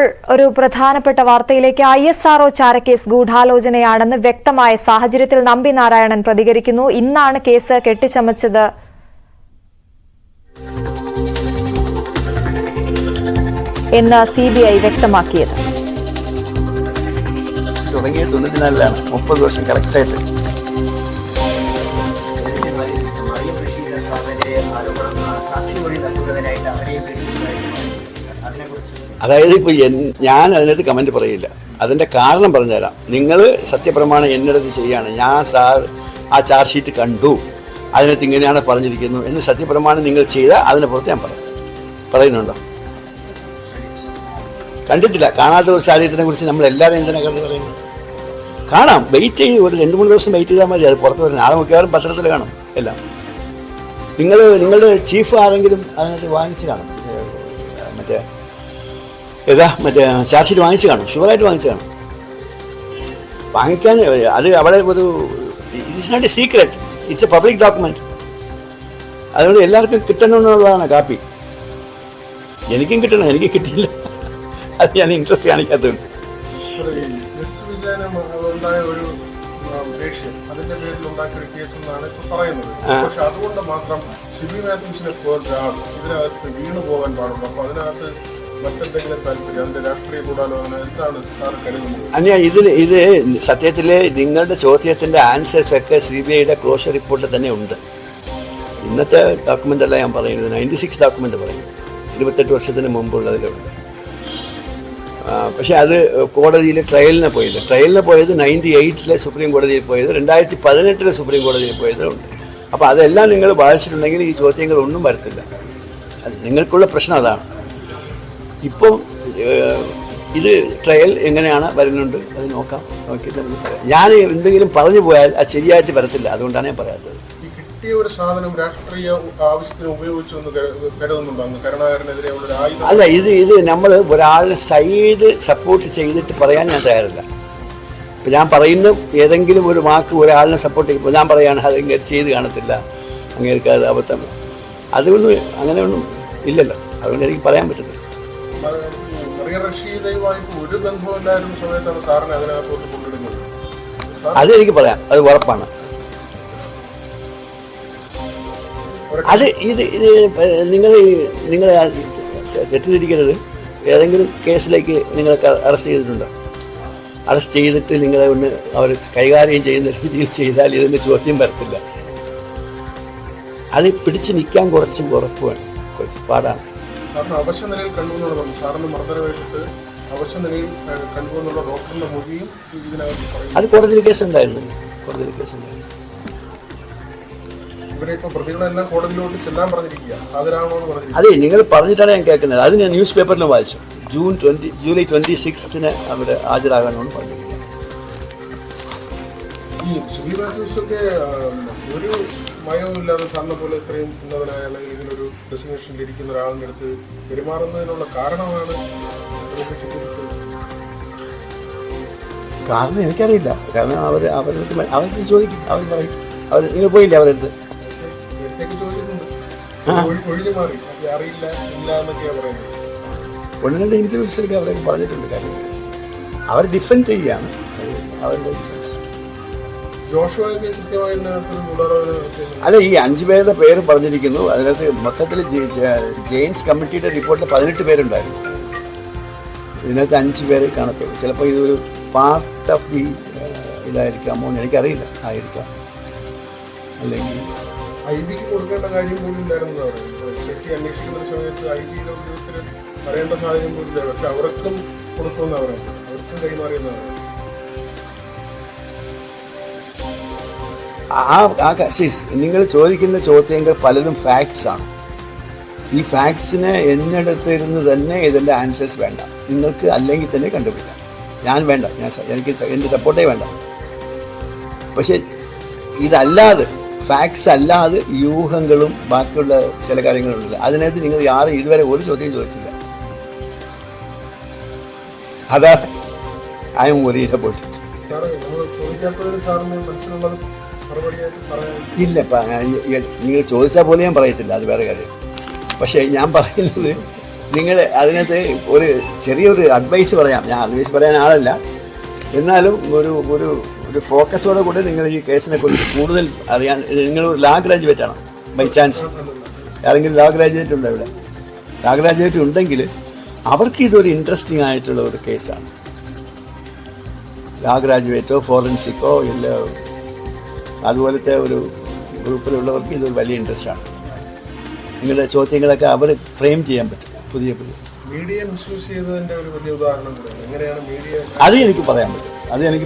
ഒരു പ്രധാനപ്പെട്ട വാർത്തയിലേക്ക് ISRO ചാരക്കേസ് ഗൂഢാലോചനയാണെന്ന് വ്യക്തമായ സാഹചര്യത്തിൽ നമ്പി നാരായണൻ പ്രതികരിക്കുന്നു. ഇന്നാണ് കേസ് കെട്ടിച്ചമച്ചത് എന്ന് CBI വ്യക്തമാക്കിയത്. തുടങ്ങിയ 30 വർഷം കറക്റ്റായിട്ട് അതായത് ഇപ്പോൾ ഞാൻ അതിനകത്ത് കമൻറ്റ് പറയില്ല. അതിൻ്റെ കാരണം പറഞ്ഞുതരാം. നിങ്ങൾ സത്യപ്രമാണം എന്നടുത്ത് ചെയ്യാണ്. ഞാൻ ആ ചാർജ് ഷീറ്റ് കണ്ടു, അതിനകത്ത് ഇങ്ങനെയാണ് പറഞ്ഞിരിക്കുന്നു എന്ന് സത്യപ്രമാണം നിങ്ങൾ ചെയ്താൽ അതിനെ പുറത്ത് ഞാൻ പറയുന്നുണ്ടോ? കണ്ടിട്ടില്ല. കാണാത്ത ഒരു സാഹചര്യത്തിനെ കുറിച്ച് നമ്മളെല്ലാവരും എന്തിനാണ് കണ്ടു പറയുന്നത്? കാണാം, വെയിറ്റ് ചെയ്ത് ഒരു 2-3 ദിവസം വെയിറ്റ് ചെയ്താൽ മതി, അത് പുറത്ത് വരുന്നത്. നാളെ മിക്കവാറും പത്രത്തിൽ കാണും എല്ലാം. നിങ്ങളുടെ ചീഫ് ആരെങ്കിലും അതിനകത്ത് വാങ്ങിച്ച് കാണും, മറ്റേ ചാർജ് ഷീറ്റ് വാങ്ങിച്ച് കാണും, ഷുവറായിട്ട് വാങ്ങിച്ച് കാണും. വാങ്ങിക്കാൻ അത് അവിടെ ഒരു it's not a secret, it's a public document. അതുകൊണ്ട് എല്ലാവർക്കും കിട്ടണമെന്നുള്ളതാണ് കാപ്പി. എനിക്കും കിട്ടണം, എനിക്ക് കിട്ടിയില്ല, അത് ഞാൻ ഇൻട്രസ്റ്റ് കാണിക്കാത്തതുകൊണ്ട്. അതിന്റെ പേരിൽ ഉണ്ടാക്കിയ ഒരു കേസ് എന്നാണ് ഇപ്പൊ പറയുന്നത്. പക്ഷെ അതുകൊണ്ട് മാത്രം സിബി മാത്യൂസിനെ പോലൊരാൾ ഇതിനകത്ത് വീണു പോകാൻ പാടുള്ളൂ. അപ്പൊ അതിനകത്ത് മറ്റെന്തെങ്കിലും താല്പര്യം, അതിന്റെ രാഷ്ട്രീയ കൂടാലോചന എന്താണ് സാർ കരുതുന്നത്? ഇത് സത്യത്തിൽ നിങ്ങളുടെ ചോദ്യത്തിന്റെ ആൻസേഴ്സ് ഒക്കെ CBIയുടെ ക്ലോഷർ റിപ്പോർട്ടിൽ തന്നെ ഉണ്ട്. ഇന്നത്തെ ഡോക്യുമെന്റ് അല്ല ഞാൻ പറയുന്നത്, 96 ഡോക്യുമെന്റ് പറയുന്നത്, 28 വർഷത്തിന് മുമ്പുള്ളതിലുണ്ട്. പക്ഷേ അത് കോടതിയിൽ ട്രയലിന് പോയത് 98-ലെ സുപ്രീം കോടതിയിൽ പോയത്, 2018-ലെ സുപ്രീം കോടതിയിൽ പോയതുണ്ട്. അപ്പോൾ അതെല്ലാം നിങ്ങൾ വായിച്ചിട്ടുണ്ടെങ്കിൽ ഈ ചോദ്യങ്ങളൊന്നും വരത്തില്ല. നിങ്ങൾക്കുള്ള പ്രശ്നം അതാണ്. ഇപ്പം ഇത് ട്രയൽ എങ്ങനെയാണ് വരുന്നുണ്ട്, അത് നോക്കിയിട്ട് പറയാം. ഞാൻ എന്തെങ്കിലും പറഞ്ഞു പോയാൽ അത് ശരിയായിട്ട് വരത്തില്ല, അതുകൊണ്ടാണ് ഞാൻ പറയാത്തത്. ഒരു സാധനം രാഷ്ട്രീയ ആവശ്യത്തിന് ഉപയോഗിച്ചെന്ന് കരുതുന്നുണ്ടോ? കരുണാകരനെതിരെയുള്ള അല്ല, ഇത് നമ്മൾ ഒരാളുടെ സൈഡ് സപ്പോർട്ട് ചെയ്തിട്ട് പറയാൻ ഞാൻ തയ്യാറില്ല. ഇപ്പം ഞാൻ പറയുന്ന ഏതെങ്കിലും ഒരു വാക്ക് ഒരാളിനെ സപ്പോർട്ട് ചെയ്യുമ്പോൾ ഞാൻ പറയുകയാണ് അത് ഇങ്ങനെ ചെയ്ത് കാണത്തില്ല, അങ്ങേർക്ക് അത് അബദ്ധം, അതുകൊണ്ട് അങ്ങനെയൊന്നും ഇല്ലല്ലോ, അതുകൊണ്ട് എനിക്ക് പറയാൻ പറ്റത്തില്ല. ഒരു ബന്ധമില്ലായിരുന്ന സമയത്താണ് സാറിനെ അതിനകത്തോട്ട് കൊണ്ടിടുന്നത്. അതെനിക്ക് പറയാം, അത് ഉറപ്പാണ്. അത് ഇത് നിങ്ങൾ തെറ്റിദ്ധരിക്കരുത്. ഏതെങ്കിലും കേസിലേക്ക് നിങ്ങൾക്ക് അറസ്റ്റ് ചെയ്തിട്ടുണ്ടോ? അറസ്റ്റ് ചെയ്തിട്ട് നിങ്ങളെ ഒന്ന് അവർ കൈകാര്യം ചെയ്യുന്ന രീതിയിൽ ചെയ്താൽ ഇതിൻ്റെ ചോദ്യം വരത്തില്ല. അത് പിടിച്ചു നിൽക്കാൻ കുറച്ച് ഉറപ്പാണ്, കുറച്ച് പാടാണ്. അവശ്യ നിലയിൽ കണ്ടുവെന്നുള്ള സാറിന് മർദ്ദനമേറ്റിട്ട് അവശ്യ നിലയിൽ കണ്ടുവെന്നുള്ള ഡോക്ടറിന്റെ മൊഴിയും ഇതിനകത്ത് അത് കോടതിയിൽ കേസുണ്ടായിരുന്നു. അതെ, നിങ്ങൾ പറഞ്ഞിട്ടാണ് ഞാൻ കേൾക്കുന്നത്. അത് ഞാൻ ന്യൂസ് പേപ്പറിൽ വായിച്ചു. ജൂലൈ 26 അവിടെ ഹാജരാകാനാണ് പറഞ്ഞിരിക്കുന്നത്. ഈ സിബി മാത്യൂസൊക്കെ ഒരു മയവുമില്ലാതെ സാറിനെ പോലെ ഇത്രയും ഉന്നതനായ അല്ലെങ്കിൽ ഇതിനൊരു ഡെസിഗ്നേഷനിൽ ഇരിക്കുന്ന ഒരാളിൻ്റെ അടുത്ത് പെരുമാറുന്നതിനുള്ള കാരണമാണ് കാരണം എനിക്കറിയില്ല. കാരണം അവരടുത്ത് ചോദിക്കും, അവർ പറയും. നിങ്ങൾ പോയില്ലേ അവരടുത്ത്? ഒന്ന് 2 ഇൻ്റർവ്യൂസിലൊക്കെ അവരൊക്കെ പറഞ്ഞിട്ടുണ്ട് കാര്യങ്ങൾ. അവർ ഡിഫെൻഡ് ചെയ്യുകയാണ്, അവരുടെ ഡിഫൻസ്. അല്ല, ഈ 5 പേരുടെ പേര് പറഞ്ഞിരിക്കുന്നു. അതിനകത്ത് മൊത്തത്തിൽ ജെയിൻസ് കമ്മിറ്റിയുടെ റിപ്പോർട്ടിൽ 18 പേരുണ്ടായിരുന്നു. ഇതിനകത്ത് 5 പേരെ കാണത്തുള്ളൂ. ചിലപ്പോൾ ഇതൊരു പാർട്ട് ഓഫ് ദി ഇതായിരിക്കാമോ എന്ന് എനിക്കറിയില്ല. ആയിരിക്കാം, അല്ലെങ്കിൽ IBക്ക് കൊടുക്കേണ്ട കാര്യം പോലും ഉണ്ടായിരുന്നു. സെറ്റി അന്വേഷിക്കുന്ന സമയത്ത് IBയുടെ ഉദ്യോഗസ്ഥർ പറയേണ്ട സാഹചര്യം പോലും ഇല്ല. പക്ഷെ അവർക്കും കൊടുക്കുമെന്ന് പറയുന്നത്, അവർക്കും കൈമാറിയെന്ന് നിങ്ങൾ ചോദിക്കുന്ന ചോദ്യങ്ങൾ പലതും ഫാക്ട്സ് ആണ്. ഈ ഫാക്ട്സിന് എന്നിടത്തിരുന്ന് തന്നെ ഇതിൻ്റെ ആൻസേഴ്സ് വേണ്ട. നിങ്ങൾക്ക് അല്ലെങ്കിൽ തന്നെ കണ്ടുപിടിക്കാം. ഞാൻ വേണ്ട, എനിക്ക് എൻ്റെ സപ്പോർട്ടേ വേണ്ട. പക്ഷെ ഇതല്ലാതെ, ഫാക്ട്സ് അല്ലാതെ യൂഹങ്ങളും ബാക്കിയുള്ള ചില കാര്യങ്ങളുണ്ടല്ലോ, അതിനകത്ത് നിങ്ങൾ ഇതുവരെ ഒരു ചോദ്യം ചോദിച്ചില്ല. അതാ I M worried about it. ഇല്ല, നിങ്ങൾ ചോദിച്ചാൽ പോലെ ഞാൻ പറയത്തില്ല, അത് വേറെ കാര്യം. പക്ഷേ ഞാൻ പറയുന്നത് നിങ്ങൾ അതിനകത്ത് ഒരു ചെറിയൊരു അഡ്വൈസ് പറയാം. ഞാൻ അഡ്വൈസ് പറയാൻ ആളല്ല, എന്നാലും ഒരു ഒരു ഒരു ഫോക്കസോടെ കൂടെ നിങ്ങൾ ഈ കേസിനെ കുറിച്ച് കൂടുതൽ അറിയാൻ. നിങ്ങൾ ലാ ഗ്രാജുവേറ്റ് ആണോ ബൈ ചാൻസ്? ആരെങ്കിലും ലാ ഗ്രാജുവേറ്റ് ഉണ്ടോ ഇവിടെ? ലാ ഗ്രാജുവേറ്റ് ഉണ്ടെങ്കിൽ അവർക്ക് ഇതൊരു ഇൻട്രസ്റ്റിംഗ് ആയിട്ടുള്ള ഒരു കേസാണ്. ലാ ഗ്രാജുവേറ്റോ ഫോറൻസിക്കോ ഇല്ല അതുപോലത്തെ ഒരു ഗ്രൂപ്പിലുള്ളവർക്ക് ഇതൊരു വലിയ ഇൻട്രസ്റ്റാണ്. നിങ്ങളുടെ ചോദ്യങ്ങളൊക്കെ അവർ ഫ്രെയിം ചെയ്യാൻ പറ്റും. പുതിയ മീഡിയ മിസ്യൂസ് ചെയ്തതിൻ്റെ ഒരു വലിയ ഉദാഹരണം എങ്ങനെയാണ് മീഡിയ അത് എനിക്ക്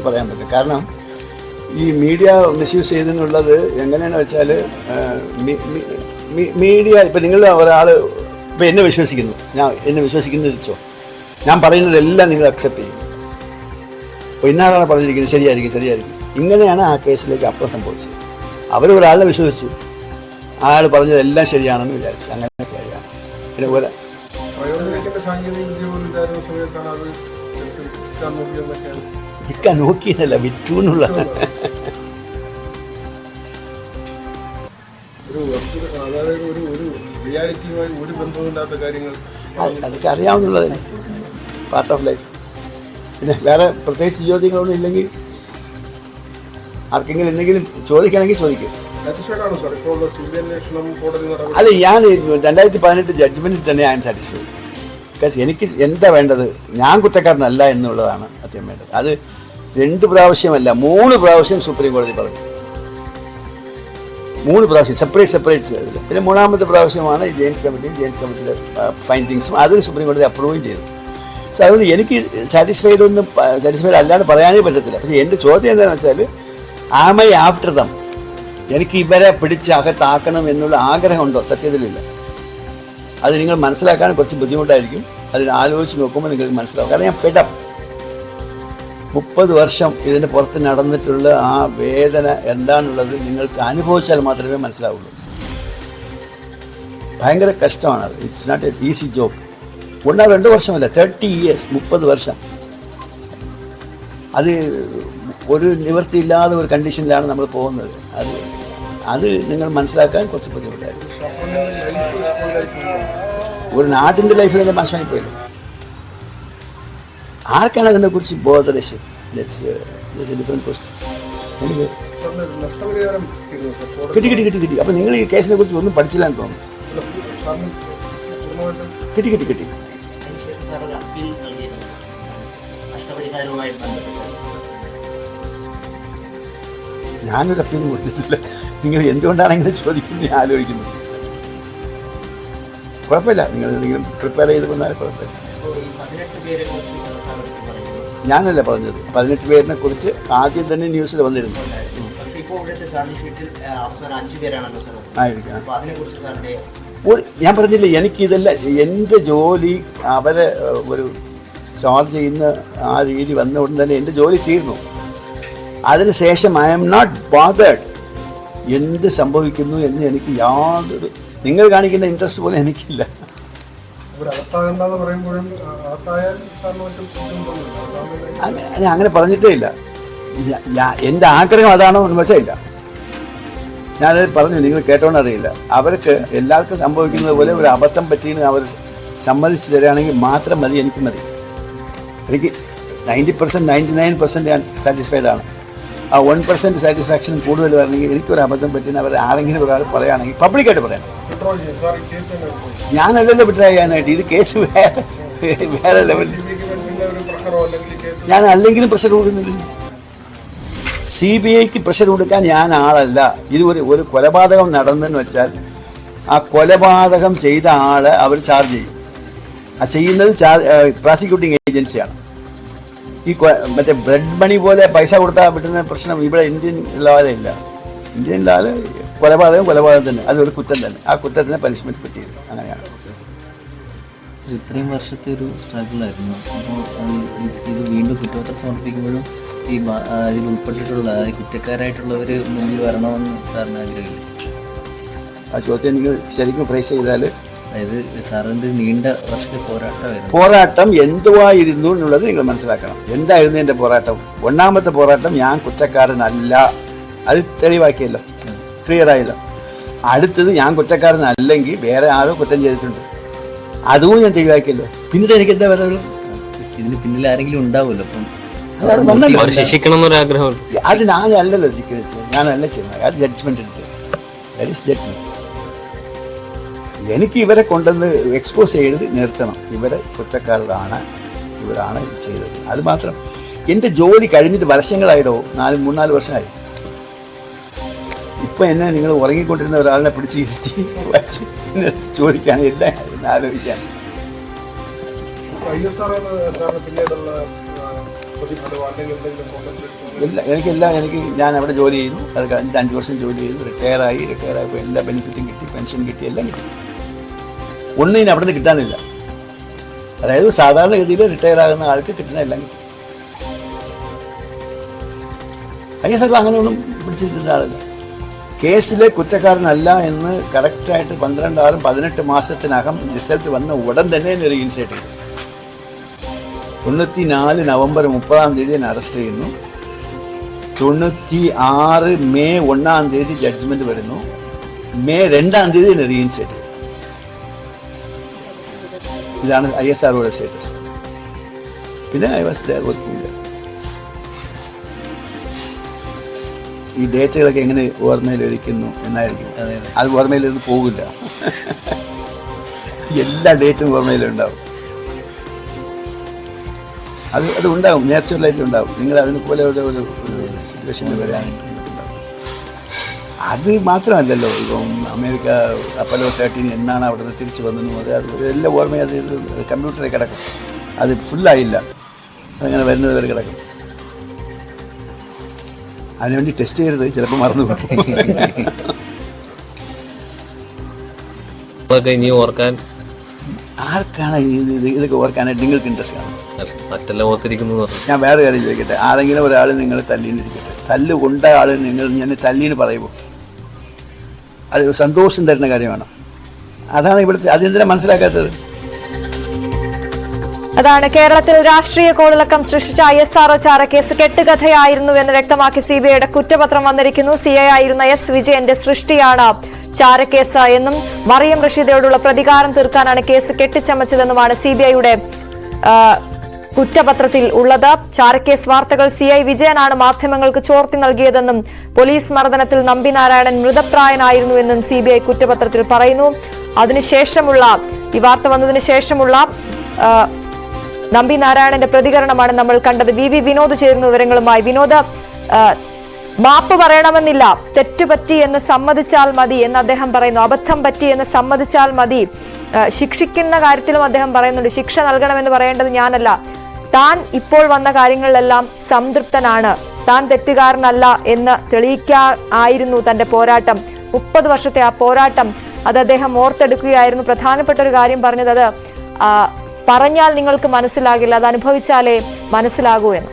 പറയാൻ പറ്റും. കാരണം ഈ മീഡിയ മിസ്യൂസ് ചെയ്തെന്നുള്ളത് എങ്ങനെയാണെന്ന് വെച്ചാൽ മീഡിയ ഇപ്പം നിങ്ങൾ ഒരാൾ ഇപ്പം എന്നെ വിശ്വസിക്കുന്നു, എന്നെ വിശ്വസിക്കുന്നത് വെച്ചോ, ഞാൻ പറയുന്നതെല്ലാം നിങ്ങൾ അക്സെപ്റ്റ് ചെയ്യും. അപ്പോൾ ഇന്നാളാണ് പറഞ്ഞിരിക്കുന്നത് ശരിയായിരിക്കും. ഇങ്ങനെയാണ് ആ കേസിലേക്ക് അപ്പം സംഭവിച്ചത്. അവർ ഒരാളെ വിശ്വസിച്ചു, അയാൾ പറഞ്ഞതെല്ലാം ശരിയാണെന്ന് വിചാരിച്ചു. അങ്ങനെയൊക്കെ അറിയാം. പിന്നെ പോലെ വിൽക്കാൻ നോക്കിയതല്ല, വിറ്റു എന്നുള്ള അതൊക്കെ അറിയാവുന്നുള്ളതന്നെ, പാർട്ട് ഓഫ് ലൈഫ്. പിന്നെ വേറെ പ്രത്യേകിച്ച് ചോദ്യങ്ങളൊന്നും ഇല്ലെങ്കിൽ ആർക്കെങ്കിലും എന്തെങ്കിലും ചോദിക്കണമെങ്കിൽ ചോദിക്കും. അല്ല, ഞാൻ 2018 ജഡ്ജ്മെൻറ്റിൽ തന്നെ ഞാൻ സാറ്റിസ്ഫൈഡ്. ബിക്കോസ് എനിക്ക് എന്താ വേണ്ടത്, ഞാൻ കുറ്റക്കാരനല്ല എന്നുള്ളതാണ് ആദ്യം വേണ്ടത്. അത് 2 പ്രാവശ്യമല്ല 3 പ്രാവശ്യം സുപ്രീം കോടതി പറഞ്ഞു. 3 പ്രാവശ്യം സെപ്പറേറ്റ് അതിൽ. പിന്നെ 3ാമത്തെ പ്രാവശ്യമാണ് ഈ ജെയിംസ് കമ്മിറ്റിയുടെ ഫൈൻഡിങ്സും അതിന് സുപ്രീം കോടതി അപ്രൂവും ചെയ്തു. സോ അതുകൊണ്ട് എനിക്ക് സാറ്റിസ്ഫൈഡ് അല്ലാണ്ട് പറയാനേ പറ്റത്തില്ല. പക്ഷേ എൻ്റെ ചോദ്യം എന്താണെന്ന് വെച്ചാൽ, ആമൈ ആഫ്റ്റർ ദം, എനിക്ക് ഇവരെ പിടിച്ച് അകത്താക്കണം എന്നുള്ള ആഗ്രഹമുണ്ടോ? സത്യത്തിലില്ല. അത് നിങ്ങൾ മനസ്സിലാക്കാൻ കുറച്ച് ബുദ്ധിമുട്ടായിരിക്കും. അതിന് ആലോചിച്ച് നോക്കുമ്പോൾ നിങ്ങൾക്ക് മനസ്സിലാവും. കാരണം ഞാൻ ഫെഡപ്പ്. 30 വർഷം ഇതിൻ്റെ പുറത്ത് നടന്നിട്ടുള്ള ആ വേദന എന്താണുള്ളത് നിങ്ങൾക്ക് അനുഭവിച്ചാൽ മാത്രമേ മനസ്സിലാവുള്ളൂ. ഭയങ്കര കഷ്ടമാണ് അത്. It's not a easy job. 1-2 വർഷമല്ല, 30 years, 30 വർഷം. അത് ഒരു നിവൃത്തിയില്ലാതെ ഒരു കണ്ടീഷനിലാണ് നമ്മൾ പോകുന്നത്. അത് നിങ്ങൾ മനസ്സിലാക്കാൻ കുറച്ച് ബുദ്ധിമുട്ടായിരുന്നു. ഒരു നാട്ടിൻ്റെ ലൈഫ് തന്നെ മോശമായി പോയില്ല. ആർക്കാണ് അതിനെക്കുറിച്ച് ബോധരശം? Different question. കിട്ടി. അപ്പം നിങ്ങൾ ഈ കേസിനെ കുറിച്ച് ഒന്നും പഠിച്ചില്ലാന്ന് തോന്നുന്നു. കിട്ടി. ഞാനൊരു അപ്പീലും കൊടുത്തിട്ടില്ല. നിങ്ങൾ എന്തുകൊണ്ടാണ് ഇങ്ങനെ ചോദിക്കുന്നത് ഞാൻ ആലോചിക്കുന്നത്. കുഴപ്പമില്ല, നിങ്ങൾ എന്തെങ്കിലും പ്രിപ്പയർ ചെയ്ത് വന്നാൽ കുഴപ്പമില്ല. ഞാനല്ല പറഞ്ഞത്, 18 പേരിനെ കുറിച്ച് ആദ്യം തന്നെ ന്യൂസിൽ വന്നിരുന്നു. ഞാൻ പറഞ്ഞില്ലേ, എനിക്കിതല്ല എൻ്റെ ജോലി. അവരെ ഒരു ചാർജ് ചെയ്യുന്ന ആ രീതി വന്ന ഉടൻ തന്നെ എൻ്റെ ജോലി തീർന്നു. അതിനുശേഷം ഐ ആം നോട്ട് ബോതേർഡ് എന്ത് സംഭവിക്കുന്നു എന്ന്. എനിക്ക് യാതൊരു, നിങ്ങൾ കാണിക്കുന്ന ഇൻട്രസ്റ്റ് പോലെ എനിക്കില്ല. ഞാൻ അങ്ങനെ പറഞ്ഞിട്ടേ ഇല്ല. എൻ്റെ ആഗ്രഹം അതാണോ എന്ന് വെച്ചാൽ ഇല്ല. ഞാനത് പറഞ്ഞു, നിങ്ങൾ കേട്ടോന്നറിയില്ല. അവർക്ക് എല്ലാവർക്കും സംഭവിക്കുന്നത് പോലെ ഒരു അബദ്ധം പറ്റിയെന്ന് അവർ സമ്മതിച്ച് തരികയാണെങ്കിൽ മാത്രം മതി. എനിക്ക് 90%, 99% ഞാൻ സാറ്റിസ്ഫൈഡ് ആണ്. ആ 1% സാറ്റിസ്ഫാക്ഷൻ കൂടുതൽ വരണമെങ്കിൽ എനിക്കൊരു അബദ്ധം പറ്റിയെന്ന് അവർ ആരെങ്കിലും ഒരാൾ പറയുകയാണെങ്കിൽ പബ്ലിക്കായിട്ട് പറയണം. ഞാനല്ലല്ലോ വിഡ്രോ ചെയ്യാനായിട്ട്. ഇത് കേസ് വേറെ ലെവൽ. ഞാൻ അല്ലെങ്കിലും പ്രഷർ കൊടുക്കുന്നില്ല. CBIക്ക് പ്രഷർ കൊടുക്കാൻ ഞാൻ ആളല്ല. ഇത് ഒരു കൊലപാതകം നടന്നെന്ന് വെച്ചാൽ ആ കൊലപാതകം ചെയ്ത ആളെ അവർ ചാർജ് ചെയ്യും. ആ ചെയ്യുന്നത് പ്രോസിക്യൂട്ടിംഗ് ഏജൻസിയാണ്. ഈ മറ്റേ ബ്ലഡ് മണി പോലെ പൈസ കൊടുത്താൽ വിട്ടുന്ന പ്രശ്നം ഇവിടെ ഇന്ത്യൻ ലോയിലില്ല. ഇന്ത്യൻ ലോയിൽ കൊലപാതകം തന്നെ, അതൊരു കുറ്റം തന്നെ. ആ കുറ്റത്തിന് പനിഷ്മെൻറ്റ് കിട്ടിയത് അങ്ങനെയാണ്. ഇത്രയും വർഷത്തെ ഒരു സ്ട്രഗിളായിരുന്നു. അപ്പോൾ ഇത് വീണ്ടും കുറ്റപത്രം സമർപ്പിക്കുമ്പോഴും ഇതിൽ ഉൾപ്പെട്ടിട്ടുള്ള കുറ്റക്കാരായിട്ടുള്ളവർ മുന്നിൽ വരണമെന്ന് സാറിന് ആഗ്രഹമില്ല? ആ ചോദ്യം നിങ്ങൾ ശരിക്കും പ്രൈസ് ചെയ്താൽ, അതായത് സാറിൻ്റെ നീണ്ട വർഷത്തെ പോരാട്ടം എന്തുവായിരുന്നു എന്നുള്ളത് നിങ്ങൾ മനസ്സിലാക്കണം. എന്തായിരുന്നു എൻ്റെ പോരാട്ടം? 1ാമത്തെ പോരാട്ടം, ഞാൻ കുറ്റക്കാരനല്ല. അത് തെളിവാക്കിയല്ലോ, ക്ലിയർ ആയല്ലോ. അടുത്തത്, ഞാൻ കുറ്റക്കാരനല്ലെങ്കിൽ വേറെ ആരോ കുറ്റം ചെയ്തിട്ടുണ്ട്. അതും ഞാൻ തെളിവാക്കിയല്ലോ. പിന്നീട് എനിക്ക് എന്താ പറയുള്ളൂ? ഇതിന് പിന്നിൽ ആരെങ്കിലും ഉണ്ടാവുമല്ലോ. അപ്പം അതാണ് വന്നല്ലോ. അവർ ശിക്ഷിക്കണം എന്നൊരാഗ്രഹം. അത് ഞാനല്ലല്ലോ ഞാനല്ല ചെയ്യുന്നത്. അത് ജഡ്ജ്മെന്റ് ഉണ്ട്. That is judgement. എനിക്ക് ഇവരെ കൊണ്ടുവന്ന് എക്സ്പോസ് ചെയ്ത് നിർത്തണം. ഇവരെ കുറ്റക്കാരാണ്, ഇവരാണ് ഇത് ചെയ്തത്. അത് മാത്രം. എൻ്റെ ജോലി കഴിഞ്ഞിട്ട് വർഷങ്ങളായിടോ, 3-4 വർഷമായി. ഇപ്പം എന്നെ നിങ്ങൾ ഉറങ്ങിക്കൊണ്ടിരുന്ന ഒരാളിനെ പിടിച്ച് ഇരുത്തി ചോദിക്കുകയാണ് എല്ലാം ആലോചിക്കാൻ. എനിക്ക് ഞാൻ അവിടെ ജോലി ചെയ്തു. അത് കഴിഞ്ഞിട്ട് 5 വർഷം ജോലി ചെയ്തു. റിട്ടയറായപ്പോൾ എല്ലാ ബെനിഫിറ്റും കിട്ടി, പെൻഷൻ കിട്ടി, എല്ലാം കിട്ടി. ഒന്നിനും അവിടെ നിന്ന് കിട്ടാനില്ല. അതായത് സാധാരണഗതിയിൽ റിട്ടയർ ആകുന്ന ആൾക്ക് കിട്ടുന്ന എല്ലാം കിട്ടി. ISRO അങ്ങനെയൊന്നും പിടിച്ചിരുന്ന ആളല്ല. കേസിലെ കുറ്റക്കാരനല്ല എന്ന് കറക്റ്റായിട്ട് 18 മാസത്തിനകം റിസൾട്ട് വന്ന ഉടൻ തന്നെ റീഇൻസ്റ്റേറ്റ് ചെയ്തു. 94 നവംബർ 30 എന്നെ അറസ്റ്റ് ചെയ്യുന്നു. 96 മെയ് 1 ജഡ്ജ്മെന്റ് വരുന്നു. മെയ് 2 എന്നെ റീഇൻസ്റ്റേറ്റ് ചെയ്തു. ഇതാണ് ISROയുടെ സ്റ്റേറ്റസ്. പിന്നെ I was there working there. ഈ ഡേറ്റുകളൊക്കെ എങ്ങനെ ഓർമ്മയിലിരിക്കുന്നു എന്നായിരിക്കും. അത് ഓർമ്മയിലിരുന്ന് പോകില്ല. എല്ലാ ഡേറ്റും ഓർമ്മയിലുണ്ടാവും. അത് ഉണ്ടാവും, നാച്ചുറലായിട്ട് ഉണ്ടാവും. നിങ്ങൾ അതിന് പോലെ ഒരു സിറ്റുവേഷനിൽ വരാനുണ്ടാവും. അത് മാത്രമല്ലല്ലോ, ഇപ്പം അമേരിക്ക അപ്പോളോ 13 എന്നാണ് അവിടെ നിന്ന് തിരിച്ചു വന്നതും അത് എല്ലാം ഓർമ്മ. അത് കമ്പ്യൂട്ടറിൽ കിടക്കും. അത് ഫുള്ളായില്ല, അതങ്ങനെ വരുന്നത് വരെ കിടക്കും. അതിനുവേണ്ടി ടെസ്റ്റ് ചെയ്യരുത്, ചിലപ്പോൾ മറന്നു പോകും. ഇനി ഓർക്കാൻ ആർക്കാണ് ഇതൊക്കെ ഓർക്കാനായിട്ട് നിങ്ങൾക്ക് ഇൻട്രസ്റ്റ് കാണും? മറ്റെല്ലാം ഓർത്തിരിക്കുന്നു. ഞാൻ വേറെ കാര്യം ചോദിക്കട്ടെ. ആരെങ്കിലും ഒരാൾ നിങ്ങൾ തല്ലിന്നിരിക്കട്ടെ, തല്ല് കൊണ്ട ആൾ നിങ്ങൾ ഞാൻ തല്ലീന്ന് പറയുമോ? അത് സന്തോഷം തരുന്ന കാര്യമാണ്. അതാണ് ഇവിടുത്തെ. അതെന്തിനാ മനസ്സിലാക്കാത്തത്? അതാണ് കേരളത്തിൽ രാഷ്ട്രീയ കോളിളക്കം സൃഷ്ടിച്ച ISRO ചാരക്കേസ് കെട്ടുകഥയായിരുന്നുവെന്ന് വ്യക്തമാക്കി CBIയുടെ കുറ്റപത്രം വന്നിരിക്കുന്നു. CI ആയിരുന്ന S. വിജയന്റെ സൃഷ്ടിയാണ് ചാരക്കേസ് എന്നും മറിയം റഷീദയോടുള്ള പ്രതികാരം തീർക്കാനാണ് കേസ് കെട്ടിച്ചമച്ചതെന്നുമാണ് CBIയുടെ കുറ്റപത്രത്തിൽ ഉള്ളത്. ചാരക്കേസ് വാർത്തകൾ CI വിജയനാണ് മാധ്യമങ്ങൾക്ക് ചോർത്തി നൽകിയതെന്നും പോലീസ് മർദ്ദനത്തിൽ നമ്പിനാരായണൻ മൃതപ്രായനായിരുന്നുവെന്നും CBI കുറ്റപത്രത്തിൽ പറയുന്നു. അതിനുശേഷമുള്ള ഈ വാർത്ത വന്നതിന് ശേഷമുള്ള നമ്പിനാരായണന്റെ പ്രതികരണമാണ് നമ്മൾ കണ്ടത്. VV വിനോദ് ചേരുന്നു വിവരങ്ങളുമായി. വിനോദ്, മാപ്പ് പറയണമെന്നില്ല, തെറ്റുപറ്റി എന്ന് സമ്മതിച്ചാൽ മതി എന്ന് അദ്ദേഹം പറയുന്നു. അബദ്ധം പറ്റി എന്ന് സമ്മതിച്ചാൽ മതി. ശിക്ഷിക്കുന്ന കാര്യത്തിലും അദ്ദേഹം പറയുന്നുണ്ട്, ശിക്ഷ നൽകണമെന്ന് പറയേണ്ടത് ഞാനല്ല, താൻ ഇപ്പോൾ വന്ന കാര്യങ്ങളിലെല്ലാം സംതൃപ്തനാണ്, താൻ തെറ്റുകാരനല്ല എന്ന് തെളിയിക്കാനായിരുന്നു തന്റെ പോരാട്ടം. 30 വർഷത്തെ ആ പോരാട്ടം അത് അദ്ദേഹം ഓർത്തെടുക്കുകയായിരുന്നു. പ്രധാനപ്പെട്ട ഒരു കാര്യം പറഞ്ഞത്, അത് പറഞ്ഞാൽ നിങ്ങൾക്ക് മനസ്സിലാകില്ല, അത് അനുഭവിച്ചാലേ മനസ്സിലാകൂ എന്ന്.